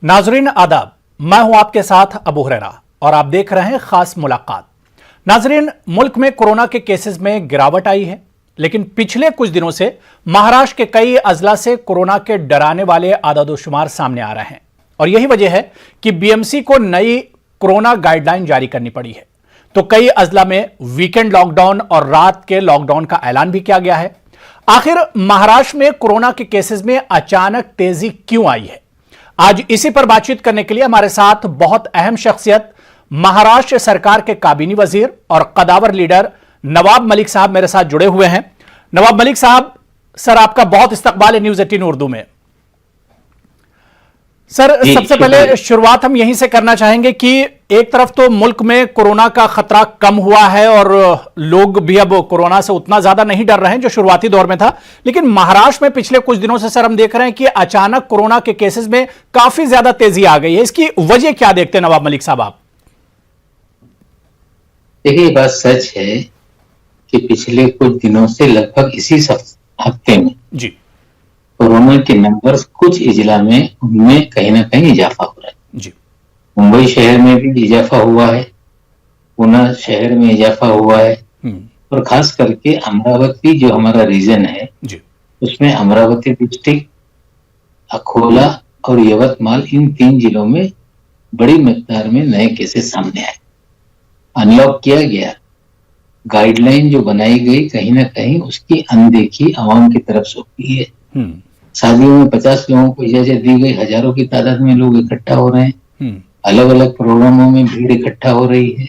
नाजरीन आदाब, मैं हूं आपके साथ अबू हुरैरा और आप देख रहे हैं खास मुलाकात। नाजरीन, मुल्क में कोरोना के केसेस में गिरावट आई है, लेकिन पिछले कुछ दिनों से महाराष्ट्र के कई अजला से कोरोना के डराने वाले आदादोशुमार सामने आ रहे हैं और यही वजह है कि बीएमसी को नई कोरोना गाइडलाइन जारी करनी पड़ी है। तो कई अजला में वीकेंड लॉकडाउन और रात के लॉकडाउन का ऐलान भी किया गया है। आखिर महाराष्ट्र में कोरोना के केसेस में अचानक तेजी क्यों आई है? आज इसी पर बातचीत करने के लिए हमारे साथ बहुत अहम शख्सियत, महाराष्ट्र सरकार के काबीनी वजीर और कदावर लीडर नवाब मलिक साहब मेरे साथ जुड़े हुए हैं। नवाब मलिक साहब, सर आपका बहुत इस्तकबाल है न्यूज़ 18 उर्दू में। सर, सबसे पहले शुरुआत हम यहीं से करना चाहेंगे कि एक तरफ तो मुल्क में कोरोना का खतरा कम हुआ है और लोग भी अब कोरोना से उतना ज्यादा नहीं डर रहे हैं जो शुरुआती दौर में था, लेकिन महाराष्ट्र में पिछले कुछ दिनों से सर हम देख रहे हैं कि अचानक कोरोना के केसेस में काफी ज्यादा तेजी आ गई है। इसकी वजह क्या देखते हैं नवाब मलिक साहब आप? देखिए, ये बात सच है कि पिछले कुछ दिनों से लगभग इसी हफ्ते में जी कोरोना के नंबर्स कुछ इजला में उनमें कहीं ना कहीं इजाफा हो रहा है। जी, मुंबई शहर में भी इजाफा हुआ है, पुणे शहर में इजाफा हुआ है और खास करके अमरावती जो हमारा रीजन है जी, उसमें अमरावती डिस्ट्रिक्ट, अकोला और यवतमाल, इन 3 जिलों में बड़ी मिकदार में नए केसेस सामने आए। अनलॉक किया गया, गाइडलाइन जो बनाई गई कहीं ना कहीं उसकी अनदेखी आवाम की तरफ से हुई है। शादियों में 50 लोगों को इजाजत दी गई, हजारों की तादाद में लोग इकट्ठा हो रहे हैं, अलग अलग प्रोग्रामों में भीड़ इकट्ठा हो रही है,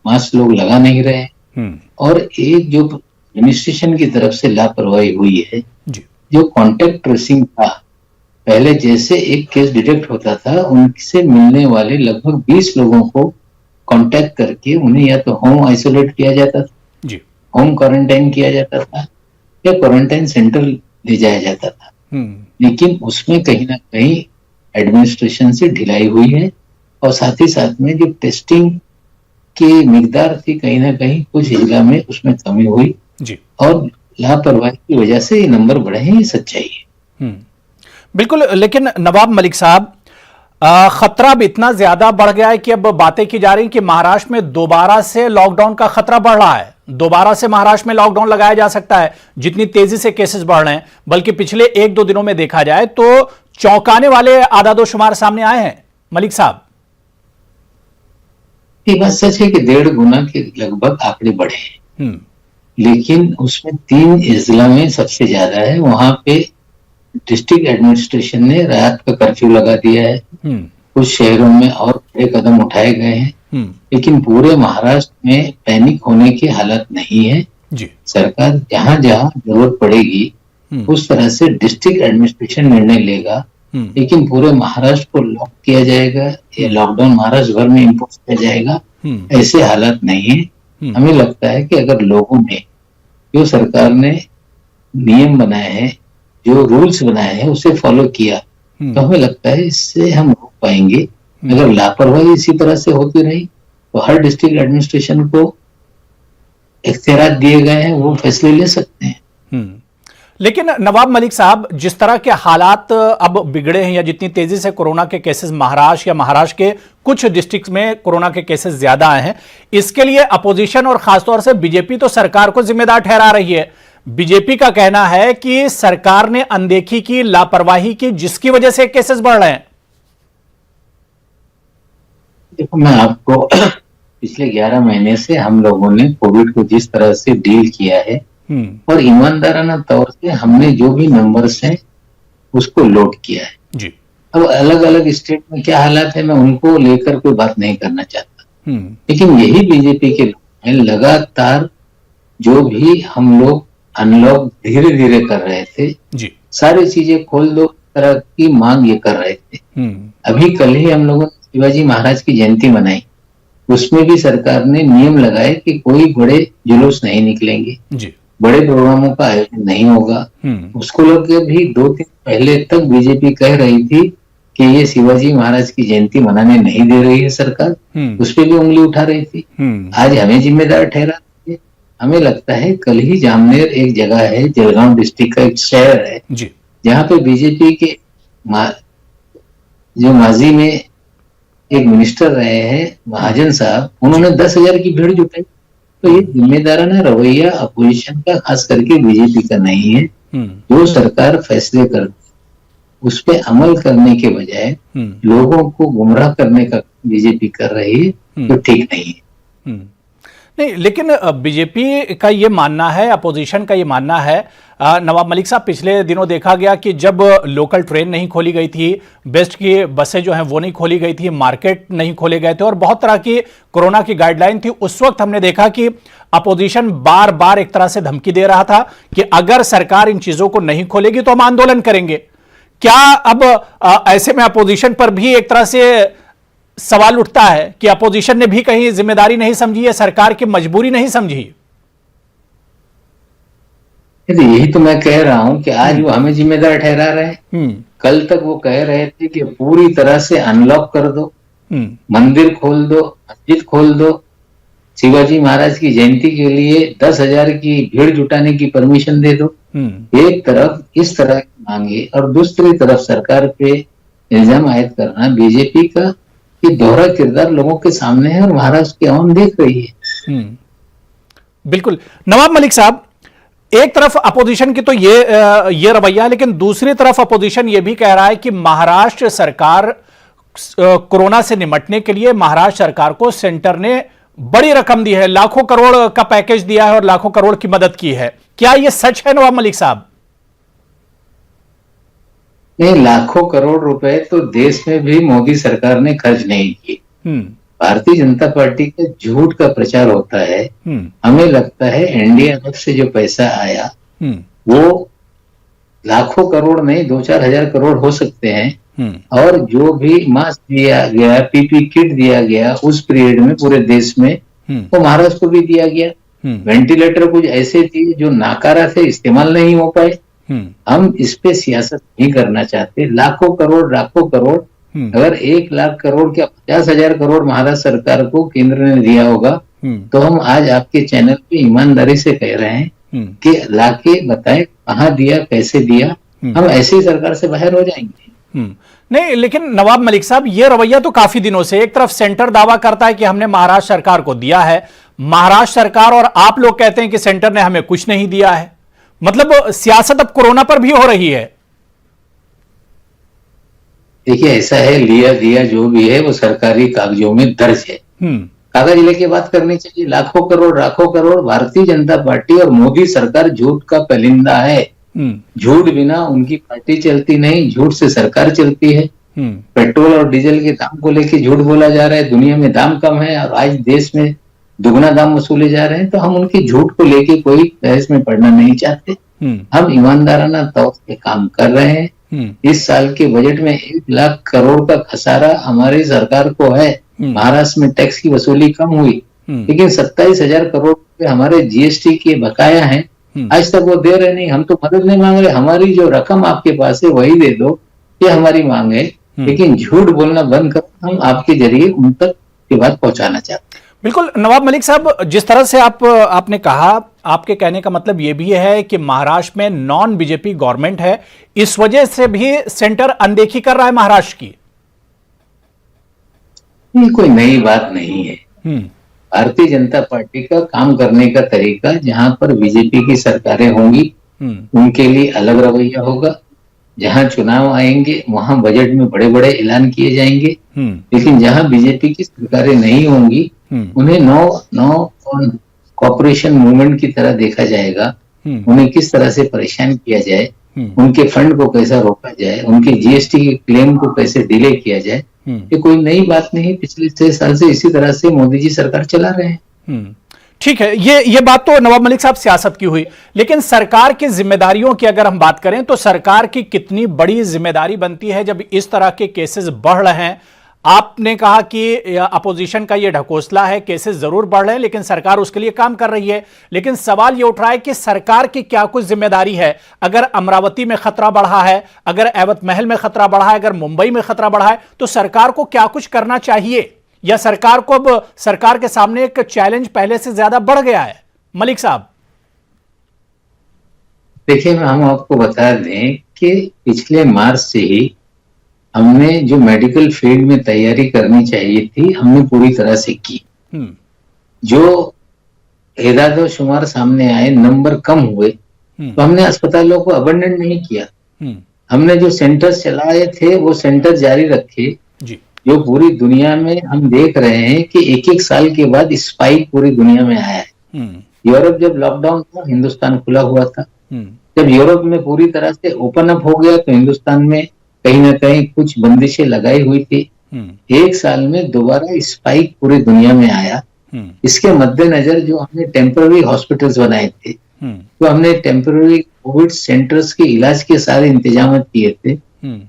मास्क लोग लगा नहीं रहे और एक जो एडमिनिस्ट्रेशन की तरफ से लापरवाही हुई है, जो कॉन्टेक्ट ट्रेसिंग था, पहले जैसे एक केस डिटेक्ट होता था उनसे मिलने वाले लगभग 20 लोगों को कांटेक्ट करके उन्हें या तो होम आइसोलेट किया जाता था, होम क्वारंटाइन किया जाता था या क्वारंटाइन सेंटर ले जाया जाता था। लेकिन उसमें कहीं ना कहीं एडमिनिस्ट्रेशन से ढिलाई हुई है और साथ ही साथ में जो टेस्टिंग की मिकदार थी कहीं ना कहीं कुछ जिला में उसमें कमी हुई और लापरवाही की वजह से ये नंबर बढ़े हैं, ये सच्चाई है। बिल्कुल, लेकिन नवाब मलिक साहब, खतरा अब इतना ज्यादा बढ़ गया है कि अब बातें की जा रही कि महाराष्ट्र में दोबारा से लॉकडाउन का खतरा बढ़ रहा है। दोबारा से महाराष्ट्र में लॉकडाउन लगाया जा सकता है जितनी तेजी से केसेस बढ़ रहे हैं। बल्कि पिछले 1-2 दिनों में देखा जाए तो चौंकाने वाले आदादोशुमार सामने आए हैं। मलिक साहब, ये बात सच है कि 1.5 गुना के लगभग आंकड़े बढ़े हैं, लेकिन उसमें 3 जिला में सबसे ज्यादा है। वहां पे डिस्ट्रिक्ट एडमिनिस्ट्रेशन ने रात का कर्फ्यू लगा दिया है, कुछ शहरों में और बड़े कदम उठाए गए हैं, लेकिन पूरे महाराष्ट्र में पैनिक होने की हालत नहीं है। सरकार जहां जहां जरूरत पड़ेगी उस तरह से डिस्ट्रिक्ट एडमिनिस्ट्रेशन निर्णय लेगा, लेकिन पूरे महाराष्ट्र को लॉक किया जाएगा, ये लॉकडाउन महाराष्ट्र भर में इम्पोज किया जाएगा, ऐसे हालात नहीं है। हमें लगता है कि अगर लोगों ने जो सरकार ने नियम बनाए हैं, जो रूल्स बनाए हैं, उसे फॉलो किया तो हमें लगता है इससे हम रोक पाएंगे। अगर लापरवाही इसी तरह से होती रही तो हर डिस्ट्रिक्ट एडमिनिस्ट्रेशन को इख्तियार दिए गए हैं, वो फैसले ले सकते हैं। लेकिन नवाब मलिक साहब, जिस तरह के हालात अब बिगड़े हैं या जितनी तेजी से कोरोना के केसेस महाराष्ट्र या महाराष्ट्र के कुछ डिस्ट्रिक्ट में कोरोना के केसेस ज्यादा आए हैं, इसके लिए अपोजिशन और खासतौर से बीजेपी तो सरकार को जिम्मेदार ठहरा रही है। बीजेपी का कहना है कि सरकार ने अनदेखी की, लापरवाही की, जिसकी वजह से केसेस बढ़ रहे हैं। देखो, मैं आपको पिछले 11 महीने से हम लोगों ने कोविड को जिस तरह से डील किया है और ईमानदाराना तौर से हमने जो भी नंबर्स हैं उसको लोड किया है जी। अब अलग अलग स्टेट में क्या हालात है मैं उनको लेकर कोई बात नहीं करना चाहता, लेकिन यही बीजेपी के लोग हैं। लगातार जो भी हम लोग अनलॉक धीरे धीरे कर रहे थे जी, सारी चीजें खोल दो तरह की मांग ये कर रहे थे। अभी कल ही हम लोगों ने शिवाजी महाराज की जयंती मनाई, उसमें भी सरकार ने नियम लगाए कि कोई बड़े जुलूस नहीं निकलेंगे जी, बड़े प्रोग्रामों का आयोजन नहीं होगा। उसको लोग भी 2 दिन पहले तक बीजेपी कह रही थी कि ये शिवाजी महाराज की जयंती मनाने नहीं दे रही है सरकार, उस पर भी उंगली उठा रही थी। आज हमें जिम्मेदार ठहरा। हमें लगता है कल ही जामनेर एक जगह है, जलगांव डिस्ट्रिक्ट का एक शहर है, जहाँ पे बीजेपी के जो माजी में एक मिनिस्टर रहे हैं महाजन साहब, उन्होंने 10,000 की भीड़ जुटाई। तो ये जिम्मेदाराना रवैया अपोजिशन का, खास करके बीजेपी का नहीं है। जो सरकार फैसले करती उस पे अमल करने के बजाय लोगों को गुमराह करने का बीजेपी कर रही है, तो ठीक नहीं है। नहीं, लेकिन बीजेपी का ये मानना है, अपोजिशन का ये मानना है, नवाब मलिक साहब, पिछले दिनों देखा गया कि जब लोकल ट्रेन नहीं खोली गई थी, बेस्ट की बसें जो हैं वो नहीं खोली गई थी, मार्केट नहीं खोले गए थे और बहुत तरह की कोरोना की गाइडलाइन थी, उस वक्त हमने देखा कि अपोजिशन बार बार एक तरह से धमकी दे रहा था कि अगर सरकार इन चीजों को नहीं खोलेगी तो हम आंदोलन करेंगे। क्या अब ऐसे में अपोजिशन पर भी एक तरह से सवाल उठता है कि अपोजिशन ने भी कहीं जिम्मेदारी नहीं समझी है, सरकार की मजबूरी नहीं समझी? यही तो मैं कह रहा हूं कि आज वो हमें जिम्मेदार ठहरा रहे हैं। कल तक वो कह रहे थे कि पूरी तरह से अनलॉक कर दो, मंदिर खोल दो, मस्जिद खोल दो, शिवाजी महाराज की जयंती के लिए 10,000 की भीड़ जुटाने की परमिशन दे दो। एक तरफ इस तरह की मांगे और दूसरी तरफ सरकार पे इल्जाम आयद करना बीजेपी का ये दोहरा किरदार लोगों के सामने है और महाराष्ट्र की आवाम देख रही है। बिल्कुल। नवाब मलिक साहब, एक तरफ अपोजिशन की तो ये रवैया, लेकिन दूसरी तरफ अपोजिशन ये भी कह रहा है कि महाराष्ट्र सरकार कोरोना से निपटने के लिए महाराष्ट्र सरकार को सेंटर ने बड़ी रकम दी है, लाखों करोड़ का पैकेज दिया है और लाखों करोड़ की मदद की है। क्या यह सच है नवाब मलिक साहब? नहीं, लाखों करोड़ रुपए तो देश में भी मोदी सरकार ने खर्च नहीं किए। भारतीय जनता पार्टी का झूठ का प्रचार होता है। हमें लगता है एनडीआरएफ से जो पैसा आया वो लाखों करोड़ नहीं, 2-4 हजार करोड़ हो सकते हैं। और जो भी मास्क दिया गया, पीपी किट दिया गया उस पीरियड में पूरे देश में, वो महाराष्ट्र को भी दिया गया। वेंटिलेटर कुछ ऐसे थे जो नाकारा थे, इस्तेमाल नहीं हो पाए। हम इस पे सियासत नहीं करना चाहते। लाखों करोड़, अगर 1 लाख करोड़ क्या 50,000 करोड़ महाराष्ट्र सरकार को केंद्र ने दिया होगा, तो हम आज आपके चैनल पे ईमानदारी से कह रहे हैं कि लाके बताएं कहाँ दिया, कैसे दिया। हम ऐसी सरकार से बाहर हो जाएंगे। नहीं, लेकिन नवाब मलिक साहब, ये रवैया तो काफी दिनों से, एक तरफ सेंटर दावा करता है कि हमने महाराष्ट्र सरकार को दिया है, महाराष्ट्र सरकार और आप लोग कहते हैं कि सेंटर ने हमें कुछ नहीं दिया है। मतलब सियासत अब कोरोना पर भी हो रही है। देखिए, ऐसा है, लिया दिया जो भी है वो सरकारी कागजों में दर्ज है। कागज लेके बात करनी चाहिए। लाखों करोड़ भारतीय जनता पार्टी और मोदी सरकार झूठ का परिंदा है। झूठ बिना उनकी पार्टी चलती नहीं, झूठ से सरकार चलती है। पेट्रोल और डीजल के दाम को लेके झूठ बोला जा रहा है, दुनिया में दाम कम है और आज देश में दुगना दाम वसूले जा रहे हैं। तो हम उनकी झूठ को लेके कोई बहस में पड़ना नहीं चाहते। हम ईमानदाराना तौर पे काम कर रहे हैं। इस साल के बजट में 1 लाख करोड़ का खसारा हमारी सरकार को है। महाराष्ट्र में टैक्स की वसूली कम हुई, लेकिन 27,000 करोड़ रुपए हमारे जीएसटी के बकाया हैं, आज तक वो दे रहे नहीं। हम तो मदद नहीं मांग रहे, हमारी जो रकम आपके पास है वही दे दो, ये हमारी मांग है। लेकिन झूठ बोलना बंद करो, हम आपके जरिए उन तक की बात पहुंचाना चाहते हैं। बिल्कुल। नवाब मलिक साहब, जिस तरह से आपने कहा, आपके कहने का मतलब यह भी है कि महाराष्ट्र में नॉन बीजेपी गवर्नमेंट है, इस वजह से भी सेंटर अनदेखी कर रहा है महाराष्ट्र की। ये कोई नई बात नहीं है। भारतीय जनता पार्टी का काम करने का तरीका, जहां पर बीजेपी की सरकारें होंगी उनके लिए अलग रवैया होगा। जहां चुनाव आएंगे वहां बजट में बड़े बड़े ऐलान किए जाएंगे। लेकिन जहां बीजेपी की सरकारें नहीं होंगी उन्हें नो कॉपरेशन मूवमेंट की तरह देखा जाएगा। उन्हें किस तरह से परेशान किया जाए, उनके फंड को कैसा रोका जाए, उनके जीएसटी के क्लेम को कैसे डिले किया जाए, ये कोई नई बात नहीं। पिछले 6 साल से इसी तरह से मोदी जी सरकार चला रहे हैं। ठीक है, ये बात तो नवाब मलिक साहब सियासत की हुई, लेकिन सरकार की जिम्मेदारियों की अगर हम बात करें तो सरकार की कितनी बड़ी जिम्मेदारी बनती है जब इस तरह के केसेस बढ़ रहे हैं। आपने कहा कि अपोजिशन का यह ढकोसला है, केसेस जरूर बढ़ रहे हैं लेकिन सरकार उसके लिए काम कर रही है। लेकिन सवाल यह उठ रहा है कि सरकार की क्या कुछ जिम्मेदारी है? अगर अमरावती में खतरा बढ़ा है, अगर एवत महल में खतरा बढ़ा है, अगर मुंबई में खतरा बढ़ा है, तो सरकार को क्या कुछ करना चाहिए? या सरकार को अब सरकार के सामने एक चैलेंज पहले से ज्यादा बढ़ गया है? मलिक साहब, देखिए, हम आपको बता दें कि पिछले मार्च से ही हमने जो मेडिकल फील्ड में तैयारी करनी चाहिए थी हमने पूरी तरह से की। जो एदाद शुमार सामने आए, नंबर कम हुए, तो हमने अस्पतालों को अबंडन नहीं किया। हमने जो सेंटर्स चलाए थे वो सेंटर जारी रखे। जो पूरी दुनिया में हम देख रहे हैं कि एक एक साल के बाद स्पाइक पूरी दुनिया में आया है। यूरोप जब लॉकडाउन था हिंदुस्तान खुला हुआ था। जब यूरोप में पूरी तरह से ओपन अप हो गया तो हिंदुस्तान में कहीं ना कहीं कुछ बंदिशें लगाई हुई थी। एक साल में दोबारा स्पाइक पूरी दुनिया में आया। इसके मद्देनजर जो हमने टेम्पररी हॉस्पिटल्स बनाए थे, तो हमने टेम्पररी कोविड सेंटर्स के इलाज के सारे इंतजाम किए थे।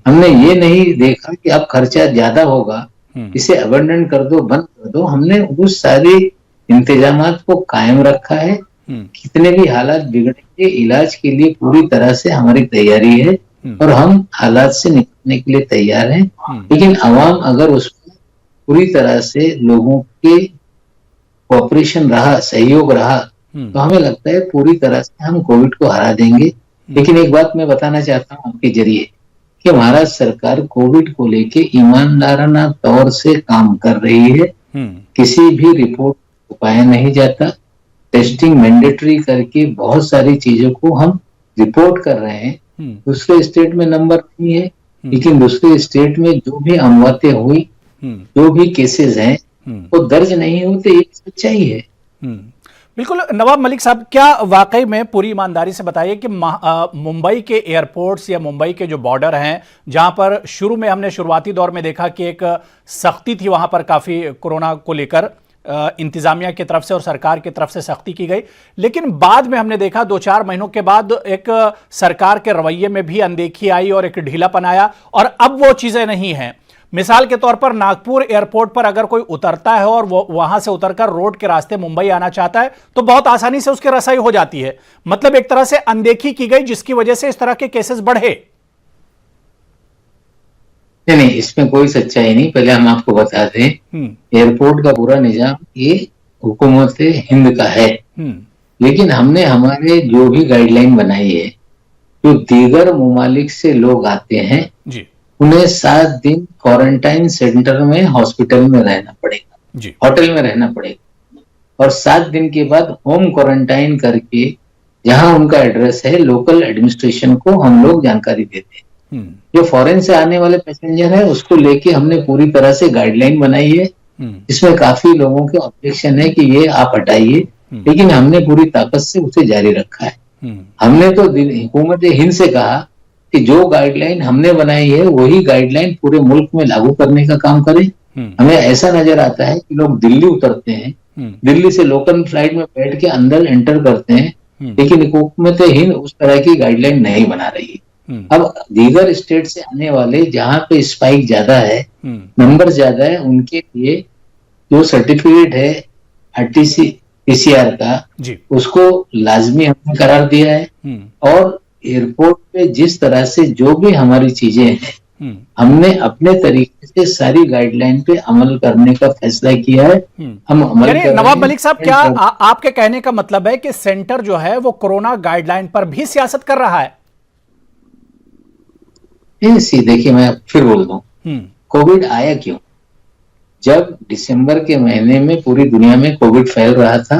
हमने ये नहीं देखा कि अब खर्चा ज्यादा होगा, इसे अबंडन कर दो, बंद कर दो। हमने उस सारे इंतजामात को कायम रखा है। कितने भी हालात बिगड़ेंगे, इलाज के लिए पूरी तरह से हमारी तैयारी है और हम हालात से निकलने के लिए तैयार हैं। लेकिन आवाम अगर उसमें पूरी तरह से लोगों के कोऑपरेशन रहा, सहयोग रहा, तो हमें लगता है पूरी तरह से हम कोविड को हरा देंगे। लेकिन एक बात मैं बताना चाहता हूँ आपके जरिए कि महाराष्ट्र सरकार कोविड को लेके ईमानदाराना तौर से काम कर रही है। किसी भी रिपोर्ट को पाया नहीं जाता। टेस्टिंग मैंडेटरी करके बहुत सारी चीजों को हम रिपोर्ट कर रहे हैं। दूसरे स्टेट में नंबर नहीं है, लेकिन दूसरे स्टेट में जो भी अमवातें हुई, जो भी केसेस हैं, वो दर्ज नहीं होते। एक सच्चाई है। बिल्कुल नवाब मलिक साहब, क्या वाकई में पूरी ईमानदारी से बताइए कि मुंबई के एयरपोर्ट्स या मुंबई के जो बॉर्डर हैं, जहां पर शुरू में हमने शुरुआती दौर में देखा कि एक सख्ती थी, वहां पर काफ़ी कोरोना को लेकर इंतजामिया की तरफ से और सरकार की तरफ से सख्ती की गई, लेकिन बाद में हमने देखा 2-4 महीनों के बाद एक सरकार के रवैये में भी अनदेखी आई और एक ढीलापन आया और अब वो चीज़ें नहीं हैं। मिसाल के तौर पर नागपुर एयरपोर्ट पर अगर कोई उतरता है और वो वहां से उतरकर रोड के रास्ते मुंबई आना चाहता है तो बहुत आसानी से उसकी रसाई हो जाती है। मतलब एक तरह से अनदेखी की गई, जिसकी वजह से इस तरह के केसेस बढ़े। नहीं, इसमें कोई सच्चाई नहीं। पहले हम आपको बता दें, एयरपोर्ट का पूरा निजाम ये हुकूमत हिंद का है। लेकिन हमने हमारे जो भी गाइडलाइन बनाई है, जो दीगर मुमालिक से लोग आते हैं जी, उन्हें 7 दिन क्वारंटाइन सेंटर में, हॉस्पिटल में रहना पड़ेगा, होटल में रहना पड़ेगा, और 7 दिन के बाद होम क्वारंटाइन करके जहां उनका एड्रेस है, लोकल एडमिनिस्ट्रेशन को हम लोग जानकारी देते हैं। जो फॉरेन से आने वाले पैसेंजर है उसको लेके हमने पूरी तरह से गाइडलाइन बनाई है। इसमें काफी लोगों के ऑब्जेक्शन है कि ये आप हटाइए, लेकिन हमने पूरी ताकत से उसे जारी रखा है। हमने तो हुकूमत हिंद से कहा कि जो गाइडलाइन हमने बनाई है वही गाइडलाइन पूरे मुल्क में लागू करने का काम करें। हमें ऐसा नजर आता है कि लोग दिल्ली उतरते हैं, दिल्ली से लोकल फ्लाइट में बैठ के अंदर एंटर करते हैं, लेकिन हुकूमत हिंद उस तरह की गाइडलाइन नहीं बना रही है। अब दीगर स्टेट से आने वाले जहां पे स्पाइक ज्यादा है, नंबर ज्यादा है, उनके लिए जो सर्टिफिकेट है आरटीसी पीसीआर का, उसको लाजमी हमने करार दिया है। और एयरपोर्ट पे जिस तरह से जो भी हमारी चीजें हैं, हमने अपने तरीके से सारी गाइडलाइन पे अमल करने का फैसला किया है। हम अमल कर नवाब मलिक साहब, क्या आपके कहने का मतलब है कि सेंटर जो है वो कोरोना गाइडलाइन पर भी सियासत कर रहा है? देखिए, मैं फिर बोल दूं, कोविड आया क्यों? जब दिसंबर के महीने में पूरी दुनिया में कोविड फैल रहा था,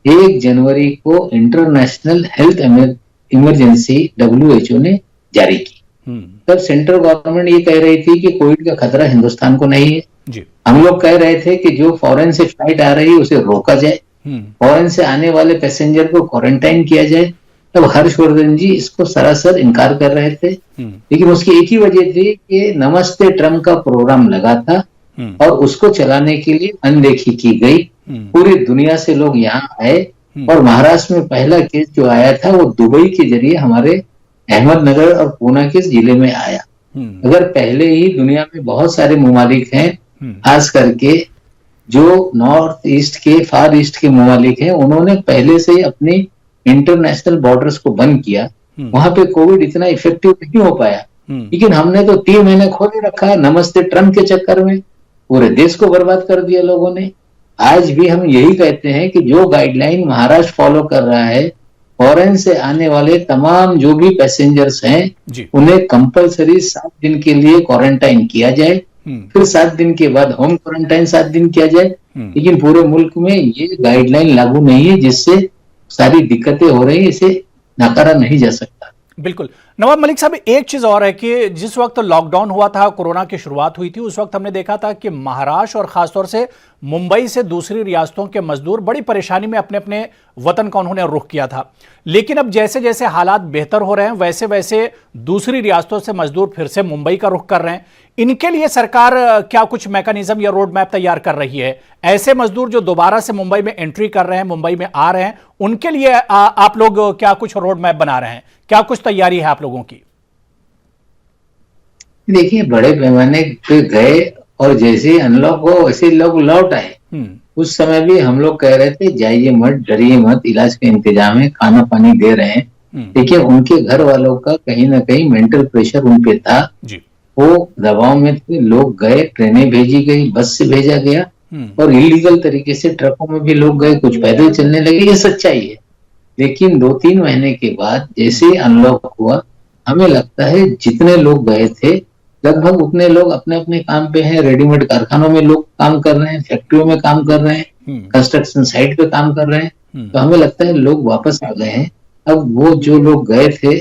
1 जनवरी को इंटरनेशनल हेल्थ इमरजेंसी WHO ने जारी की। तब सेंट्रल गवर्नमेंट ये कह रही थी कि कोविड का खतरा हिंदुस्तान को नहीं है। हम लोग कह रहे थे कि जो फॉरेन से फ्लाइट आ रही है उसे रोका जाए, फॉरेन से आने वाले पैसेंजर को क्वारंटाइन किया जाए। तब हर्षवर्धन जी इसको सरासर इनकार कर रहे थे, लेकिन उसकी एक ही वजह थी कि नमस्ते ट्रम्प का प्रोग्राम लगा था और उसको चलाने के लिए अनदेखी की गई। पूरी दुनिया से लोग यहाँ आए और महाराष्ट्र में पहला केस जो आया था वो दुबई के जरिए हमारे अहमदनगर और पूना के जिले में आया। अगर पहले ही दुनिया में बहुत सारे ममालिक हैं, खास करके जो नॉर्थ ईस्ट के, फार ईस्ट के ममालिक हैं, उन्होंने पहले से ही अपनी इंटरनेशनल बॉर्डर्स को बंद किया। वहां पे कोविड इतना इफेक्टिव नहीं हो पाया, लेकिन हमने तो 3 महीने खोले रखा। नमस्ते ट्रम्प के चक्कर में पूरे देश को बर्बाद कर दिया लोगों ने। आज भी हम यही कहते हैं कि जो गाइडलाइन महाराष्ट्र फॉलो कर रहा है फॉरेन से आने वाले तमाम जो भी पैसेंजर्स हैं जी। उन्हें कंपलसरी 7 दिन के लिए क्वारंटाइन किया जाए, फिर 7 दिन के बाद होम क्वारंटाइन 7 दिन किया जाए। लेकिन पूरे मुल्क में ये गाइडलाइन लागू नहीं है, जिससे सारी दिक्कतें हो रही है, इसे नकारा नहीं जा सकता। बिल्कुल। नवाब मलिक साहब, एक चीज और है कि जिस वक्त लॉकडाउन हुआ था, कोरोना की शुरुआत हुई थी, उस वक्त हमने देखा था कि महाराष्ट्र और खासतौर से मुंबई से दूसरी रियासतों के मजदूर बड़ी परेशानी में अपने अपने वतन का उन्होंने रुख किया था। लेकिन अब जैसे जैसे हालात बेहतर हो रहे हैं, वैसे वैसे दूसरी रियासतों से मजदूर फिर से मुंबई का रुख कर रहे हैं। इनके लिए सरकार क्या कुछ मैकेनिज्म या रोड मैप तैयार कर रही है? ऐसे मजदूर जो दोबारा से मुंबई में एंट्री कर रहे हैं, मुंबई में आ रहे हैं, उनके लिए आप लोग क्या कुछ रोड मैप बना रहे हैं? क्या कुछ तैयारी है आप लोगों की? देखिए, बड़े पैमाने पे गए और जैसे ही अनलॉक हो वैसे लोग लौट आए। उस समय भी हम लोग कह रहे थे जाइए मत, डरिए मत, इलाज का इंतजाम है, खाना पानी दे रहे हैं। देखिए, उनके घर वालों का कहीं ना कहीं मेंटल प्रेशर उन पे था जी। वो दबाव में थे, लोग गए, ट्रेनें भेजी गई, बस से भेजा गया और इलीगल तरीके से ट्रकों में भी लोग गए, कुछ पैदल चलने लगे। ये सच्चाई है। लेकिन 2-3 महीने के बाद जैसे ही अनलॉक हुआ, हमें लगता है जितने लोग गए थे लगभग उतने लोग अपने अपने काम पे हैं। रेडीमेड कारखानों में लोग काम कर रहे हैं, फैक्ट्रियों में काम कर रहे हैं, कंस्ट्रक्शन साइट पे काम कर रहे हैं। तो हमें लगता है लोग वापस आ गए हैं। अब वो जो लोग गए थे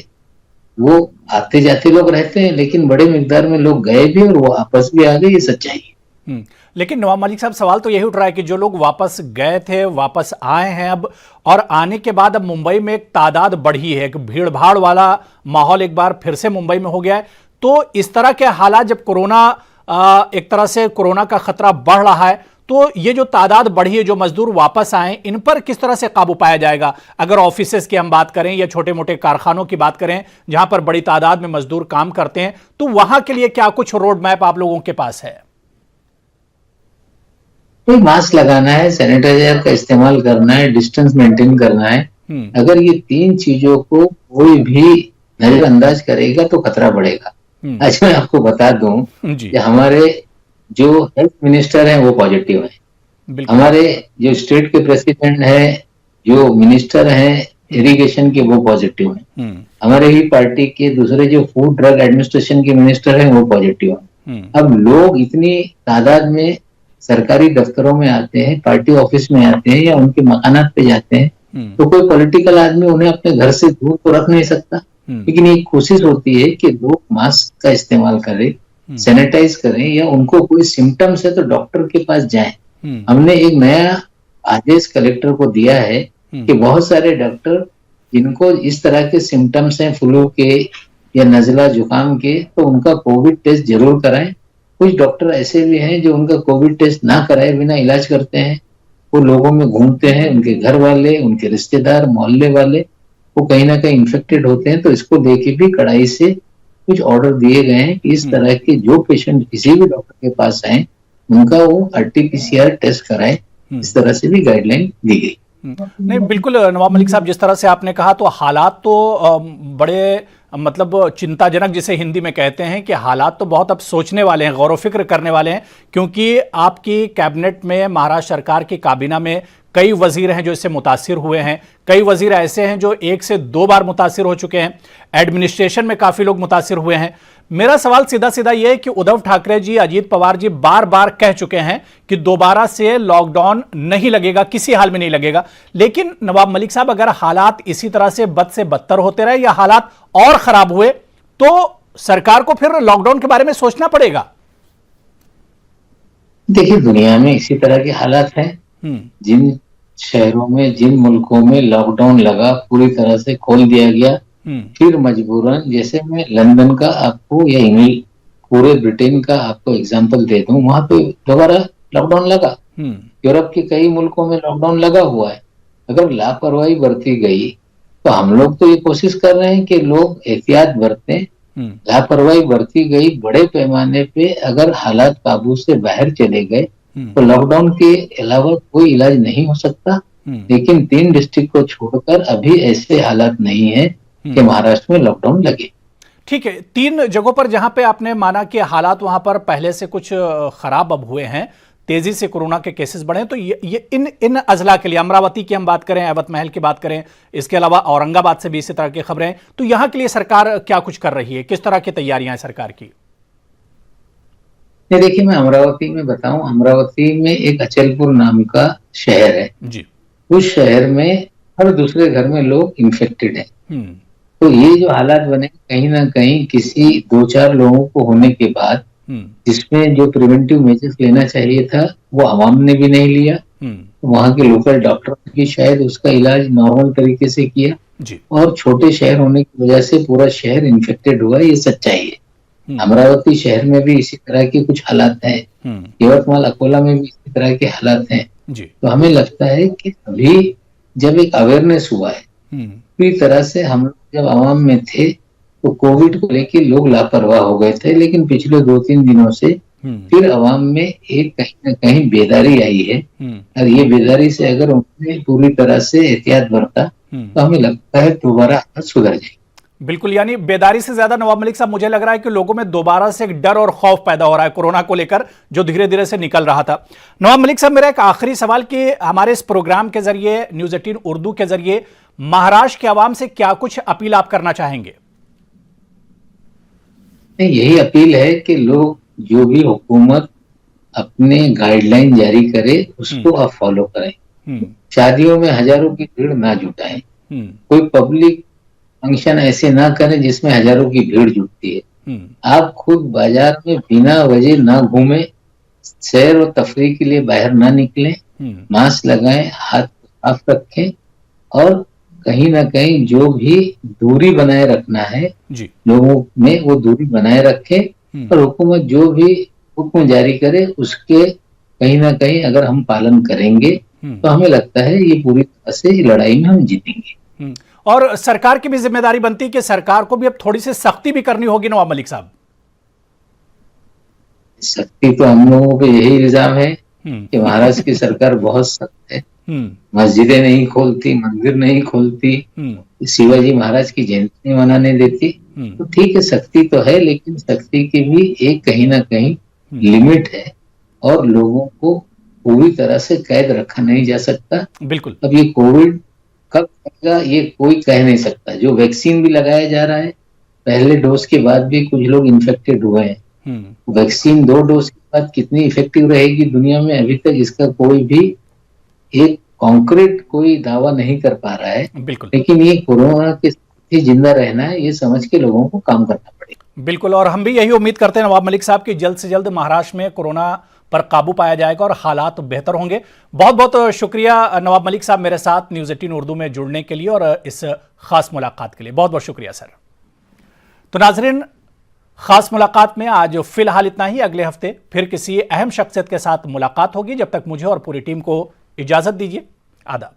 वो आते जाते लोग रहते हैं, लेकिन बड़े मिकदार में लोग गए भी और वो वापस भी आ गए। ये सच्चाई है। लेकिन नवाब मलिक साहब, सवाल तो यही उठ रहा है कि जो लोग वापस गए थे, वापस आए हैं अब, और आने के बाद अब मुंबई में एक तादाद बढ़ी है, एक भीड़ भाड़ वाला माहौल एक बार फिर से मुंबई में हो गया है। तो इस तरह के हालात, जब कोरोना एक तरह से कोरोना का खतरा बढ़ रहा है, तो ये जो तादाद बढ़ी है, जो मजदूर वापस आए, इन पर किस तरह से काबू पाया जाएगा? अगर ऑफिसेस की हम बात करें या छोटे मोटे कारखानों की बात करें जहां पर बड़ी तादाद में मजदूर काम करते हैं, तो वहां के लिए क्या कुछ रोड मैप आप लोगों के पास है? तो मास्क लगाना है, सैनिटाइजर का इस्तेमाल करना है, डिस्टेंस मेंटेन करना है। अगर ये 3 चीजों को कोई भी नजरअंदाज करेगा तो खतरा बढ़ेगा। आज मैं आपको बता दूं कि हमारे जो हेल्थ मिनिस्टर हैं वो पॉजिटिव हैं, हमारे जो स्टेट के प्रेसिडेंट हैं, जो मिनिस्टर हैं इरिगेशन के, वो पॉजिटिव हैं, हमारे ही पार्टी के दूसरे जो फूड ड्रग एडमिनिस्ट्रेशन के मिनिस्टर हैं वो पॉजिटिव हैं। अब लोग इतनी तादाद में सरकारी दफ्तरों में आते हैं, पार्टी ऑफिस में आते हैं या उनके मकानात पे जाते हैं, तो कोई पॉलिटिकल आदमी उन्हें अपने घर से दूर तो रख नहीं सकता। लेकिन ये कोशिश होती है कि लोग मास्क का इस्तेमाल करें, सैनिटाइज करें, या उनको कोई सिम्टम्स है तो डॉक्टर के पास जाएं। हमने एक नया आदेश कलेक्टर को दिया है कि बहुत सारे डॉक्टर जिनको इस तरह के सिम्टम्स हैं फ्लू के या नजला जुकाम के, तो उनका कोविड टेस्ट जरूर कराएं। कुछ डॉक्टर ऐसे भी हैं जो उनका कोविड टेस्ट ना कराए बिना इलाज करते हैं। वो लोगों में घूमते हैं, उनके घर वाले, उनके रिश्तेदार, मोहल्ले वाले वो कहीं ना कहीं इन्फेक्टेड होते हैं। तो इसको लेके भी कड़ाई से कुछ ऑर्डर दिए गए हैं कि इस तरह के जो पेशेंट किसी भी डॉक्टर के पास आए उनका वो RT-PCR टेस्ट कराए। इस तरह से भी गाइडलाइन दी गई। नहीं, बिल्कुल नवाब मलिक साहब, जिस तरह से आपने कहा, तो हालात तो बड़े मतलब चिंताजनक, जिसे हिंदी में कहते हैं, कि हालात तो बहुत अब सोचने वाले हैं, गौर व फिक्र करने वाले हैं, क्योंकि आपकी कैबिनेट में, महाराष्ट्र सरकार की काबीना में कई वजीर हैं जो इससे मुतासिर हुए हैं, कई वजीर ऐसे हैं जो 1 से 2 बार मुतासिर हो चुके हैं, एडमिनिस्ट्रेशन में काफ़ी लोग मुतासिर हुए हैं। मेरा सवाल सीधा सीधा यह है कि उद्धव ठाकरे जी, अजीत पवार जी बार बार कह चुके हैं कि दोबारा से लॉकडाउन नहीं लगेगा, किसी हाल में नहीं लगेगा। लेकिन नवाब मलिक साहब, अगर हालात इसी तरह से बद से बदतर होते रहे या हालात और खराब हुए, तो सरकार को फिर लॉकडाउन के बारे में सोचना पड़ेगा। देखिए, दुनिया में इसी तरह के हालात हैं। जिन शहरों में, जिन मुल्कों में लॉकडाउन लगा, पूरी तरह से खोल दिया गया, फिर मजबूरन, जैसे मैं लंदन का आपको या इंग्लैंड, पूरे ब्रिटेन का आपको एग्जांपल दे दूं, वहां पे दोबारा लॉकडाउन लगा। यूरोप के कई मुल्कों में लॉकडाउन लगा हुआ है। अगर लापरवाही बरती गई तो हम लोग तो ये कोशिश कर रहे हैं कि लोग एहतियात बरतें। लापरवाही बरती गई बड़े पैमाने पे, अगर हालात काबू से बाहर चले गए तो लॉकडाउन के अलावा कोई इलाज नहीं हो सकता। लेकिन 3 डिस्ट्रिक्ट को छोड़कर अभी ऐसे हालात नहीं है कि महाराष्ट्र में लॉकडाउन लगे। ठीक है, 3 जगहों पर जहां पे आपने माना कि हालात वहां पर पहले से कुछ खराब अब हुए हैं, तेजी से कोरोना के केसेस बढ़े, तो ये इन अजला के लिए, अमरावती की हम बात करें, एवत महल की बात करें, इसके अलावा औरंगाबाद से भी इसी तरह की खबरें, तो यहां के लिए सरकार क्या कुछ कर रही है, किस तरह की तैयारियां हैं सरकार की? देखिए, मैं अमरावती में बताऊं, अमरावती में एक अचलपुर नाम का शहर है जी। उस शहर में हर दूसरे घर में लोग इन्फेक्टेड हैं। हम्म। तो ये जो हालात बने, कहीं ना कहीं किसी 2-4 लोगों को होने के बाद जिसमें जो प्रिवेंटिव मेजर्स लेना चाहिए था वो आवाम ने भी नहीं लिया। वहां के लोकल डॉक्टर भी शायद उसका इलाज नॉर्मल तरीके से किया जी। और छोटे शहर होने की वजह से पूरा शहर इन्फेक्टेड हुआ, ये सच्चाई है। अमरावती शहर में भी इसी तरह के कुछ हालात हैं, यवतमाल अकोला में भी इसी तरह के हालात हैं। तो हमें लगता है कि अभी जब एक अवेयरनेस हुआ है, पूरी तरह से हम जब आवाम में थे तो कोविड को लेके लोग लापरवाह हो गए थे, लेकिन पिछले 2-3 दिनों से फिर आवाम में एक कहीं ना कहीं बेदारी आई है और ये बेदारी से अगर उन्होंने पूरी तरह से एहतियात बरता तो हमें लगता है दोबारा हालत सुधर जाएगी। बिल्कुल, यानी बेदारी से ज्यादा नवाब मलिक साहब मुझे लग रहा है कि लोगों में दोबारा से एक डर और खौफ पैदा हो रहा है कोरोना को लेकर, जो धीरे धीरे से निकल रहा था। नवाब मलिक साहब, मेरा एक आखिरी सवाल कि हमारे इस प्रोग्राम के जरिए, न्यूज़ 18 उर्दू के जरिए महाराष्ट्र के आवाम से क्या कुछ अपील आप करना चाहेंगे? यही अपील है कि लोग जो भी हुकूमत अपने गाइडलाइन जारी करे उसको आप फॉलो करें। शादियों में हजारों की भीड़ ना जुटाएं, कोई पब्लिक फंक्शन ऐसे ना करें जिसमें हजारों की भीड़ जुटती है। आप खुद बाजार में बिना वजह ना घूमें, सैर और तफरीह के लिए बाहर ना निकलें, मास्क लगाएं, हाथ साफ रखें और कहीं ना कहीं जो भी दूरी बनाए रखना है लोगों में वो दूरी बनाए रखें और हुकूमत जो भी हुक्म जारी करे उसके कहीं ना कहीं अगर हम पालन करेंगे तो हमें लगता है ये पूरी तरह से लड़ाई में हम जीतेंगे। और सरकार की भी जिम्मेदारी बनती है कि सरकार को भी अब थोड़ी सी सख्ती भी करनी होगी नवाब मलिक साहब। सख्ती तो हम लोगों पे यही इल्जाम है कि महाराष्ट्र की सरकार बहुत सख्त है, मस्जिदें नहीं खोलती, मंदिर नहीं खोलती, शिवाजी महाराज की जयंती नहीं मनाने देती। तो ठीक है, सख्ती तो है, लेकिन सख्ती की भी एक कहीं ना कहीं लिमिट है और लोगों को पूरी तरह से कैद रखा नहीं जा सकता। बिल्कुल। अब ये कोविड कब आएगा ये कोई कह नहीं सकता। जो वैक्सीन भी लगाया जा रहा है, पहले डोज के बाद भी कुछ लोग इन्फेक्टेड हुए हैं। वैक्सीन 2 डोज के बाद कितनी इफेक्टिव रहेगी दुनिया में, अभी तक इसका कोई भी एक कॉन्क्रीट कोई दावा नहीं कर पा रहा है। बिल्कुल। लेकिन ये कोरोना के साथ ही जिंदा रहना है, ये समझ के लोगों को काम करना पड़ेगा। बिल्कुल, और हम भी यही उम्मीद करते हैं नवाब मलिक साहब की जल्द से जल्द महाराष्ट्र में कोरोना पर काबू पाया जाएगा और हालात बेहतर होंगे। बहुत बहुत शुक्रिया नवाब मलिक साहब, मेरे साथ न्यूज़ 18 उर्दू में जुड़ने के लिए और इस खास मुलाकात के लिए बहुत बहुत शुक्रिया सर। तो नाजरीन, खास मुलाकात में आज फिलहाल इतना ही। अगले हफ्ते फिर किसी अहम शख्सियत के साथ मुलाकात होगी। जब तक मुझे और पूरी टीम को इजाजत दीजिए। आदाब।